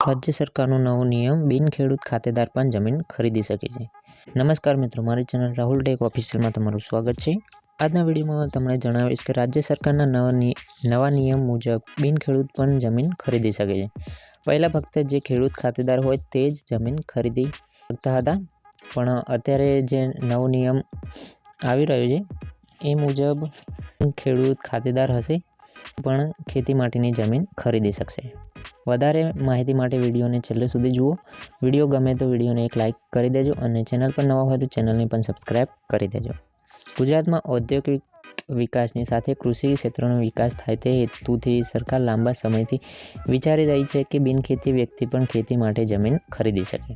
રાજ્ય સરકારનો નવો નિયમ બિન ખેડૂત ખાતેદાર પણ જમીન ખરીદી શકે છે। નમસ્કાર મિત્રો, મારી ચેનલ રાહુલ ટેક ઓફિશિયલમાં તમારું સ્વાગત છે। આજના વિડીયોમાં તમને જણાવીશ કે રાજ્ય સરકારના નવા નિયમ મુજબ બિન ખેડૂત પણ જમીન ખરીદી શકે છે। પહેલાં ફક્ત જે ખેડૂત ખાતેદાર હોય તે જ જમીન ખરીદી શકતા હતા, પણ અત્યારે જે નવો નિયમ આવી રહ્યો છે એ મુજબ ખેડૂત ખાતેદાર હશે પણ ખેતી માટેની જમીન ખરીદી શકશે। વધારે માહિતી માટે વિડીયોને છેલ્લે સુધી જુઓ। વિડીયો ગમે તો વિડીયોને એક લાઇક કરી દેજો અને ચેનલ પર નવા હોય તો ચેનલને પણ સબસ્ક્રાઇબ કરી દેજો। ગુજરાતમાં ઔદ્યોગિક વિકાસની સાથે કૃષિ ક્ષેત્રનો વિકાસ થાય તે હેતુથી સરકાર લાંબા સમયથી વિચારી રહી છે કે બિનખેતી વ્યક્તિ પણ ખેતી માટે જમીન ખરીદી શકે,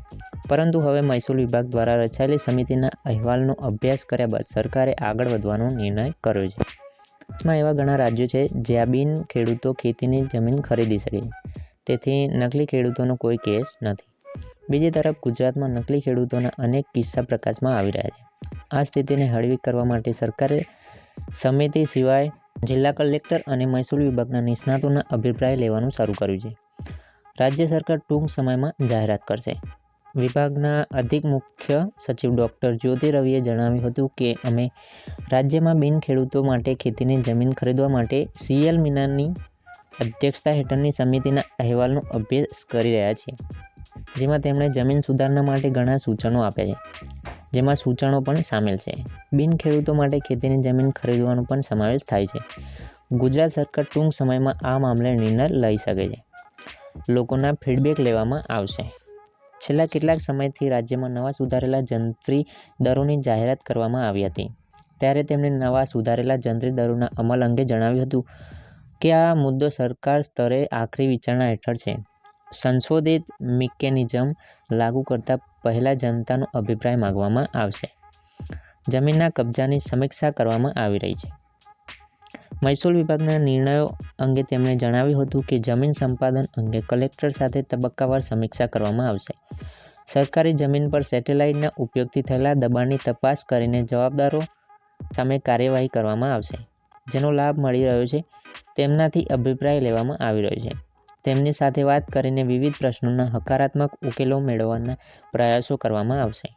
પરંતુ હવે મહેસૂલ વિભાગ દ્વારા રચાયેલી સમિતિના અહેવાલનો અભ્યાસ કર્યા બાદ સરકારે આગળ વધવાનો નિર્ણય કર્યો છે। દેશમાં એવા ઘણા રાજ્યો છે જ્યાં બિન ખેડૂતો ખેતીની જમીન ખરીદી શકે છે, તેથી નકલી ખેડૂતોનો કોઈ કેસ નથી। બીજી તરફ ગુજરાતમાં નકલી ખેડૂતોના અનેક કિસ્સા પ્રકાશમાં આવી રહ્યા છે। આ સ્થિતિને હળવી કરવા માટે સરકારે સમિતિ સિવાય જિલ્લા કલેક્ટર અને મહેસૂલ વિભાગના નિષ્ણાતોના અભિપ્રાય લેવાનું શરૂ કર્યું છે। રાજ્ય સરકાર ટૂંક સમયમાં જાહેરાત કરશે। વિભાગના અધિક મુખ્ય સચિવ ડૉક્ટર જ્યોતિ રવિએ જણાવ્યું હતું કે અમે રાજ્યમાં બિન ખેડૂતો માટે ખેતીની જમીન ખરીદવા માટે CL મીનાની અધ્યક્ષતા હેઠળની સમિતિના અહેવાલનો અભ્યાસ કરી રહ્યા છીએ, જેમાં તેમણે જમીન સુધારણા માટે ઘણા સૂચનો આપ્યા છે, જેમાં સૂચનો પણ સામેલ છે। બિન ખેડૂતો માટે ખેતીની જમીન ખરીદવાનો પણ સમાવેશ થાય છે। ગુજરાત સરકાર ટૂંક સમયમાં આ મામલે નિર્ણય લઈ શકે છે। લોકોના ફીડબેક લેવામાં આવશે। છેલ્લા કેટલાક સમયથી રાજ્યમાં નવા સુધારેલા જંત્રી દરોની જાહેરાત કરવામાં આવી હતી, ત્યારે તેમણે નવા સુધારેલા જંત્રી દરોના અમલ અંગે જણાવ્યું હતું કે આ મુદ્દો સરકાર સ્તરે આખરી વિચારણા હેઠળ છે। સંશોધિત મિકેનિઝમ લાગુ કરતા પહેલાં જનતાનો અભિપ્રાય માંગવામાં આવશે। જમીનના કબજાની સમીક્ષા કરવામાં આવી રહી છે। મહેસૂલ વિભાગના નિર્ણયો અંગે તેમણે જણાવ્યું હતું કે જમીન સંપાદન અંગે કલેક્ટર સાથે તબક્કાવાર સમીક્ષા કરવામાં આવશે। સરકારી જમીન પર સેટેલાઇટના ઉપયોગથી થયેલા દબાણની તપાસ કરીને જવાબદારો સામે કાર્યવાહી કરવામાં આવશે। જેનો લાભ મળી રહ્યો છે તેમનાથી અભિપ્રાય લેવામાં આવી રહ્યો છે। તેમની સાથે વાત કરીને વિવિધ પ્રશ્નોના હકારાત્મક ઉકેલો મેળવવાના પ્રયાસો કરવામાં આવશે।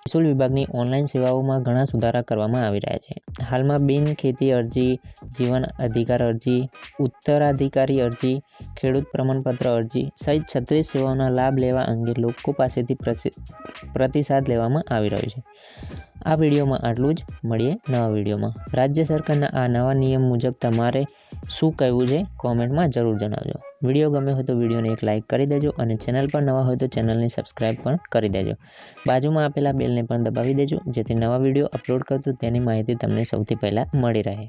મહેસૂલ વિભાગની ઓનલાઈન સેવાઓમાં ઘણા સુધારા કરવામાં આવી રહ્યા છે। હાલમાં બિન ખેતી અરજી, જીવન અધિકાર અરજી, ઉત્તરાધિકારી અરજી, ખેડૂત પ્રમાણપત્ર અરજી સહિત 36 સેવાઓના લાભ લેવા અંગે લોકો પાસેથી પ્રતિસાદ લેવામાં આવી રહ્યો છે। આ વિડીયોમાં આટલું જ। મળીએ નવા વિડીયોમાં। રાજ્ય સરકારના આ નવા નિયમ મુજબ તમારે શું કહેવું છે કોમેન્ટમાં જરૂર જણાવજો। વિડીયો ગમે હોય તો વિડીયોને એક લાઇક કરી દેજો અને ચેનલ પર નવા હોય તો ચેનલને સબસ્ક્રાઇબ પણ કરી દેજો। બાજુમાં આપેલા બેલને પણ દબાવી દેજો, જેથી નવા વિડીયો અપલોડ કરતો તેની માહિતી તમને સૌથી પહેલાં મળી રહે।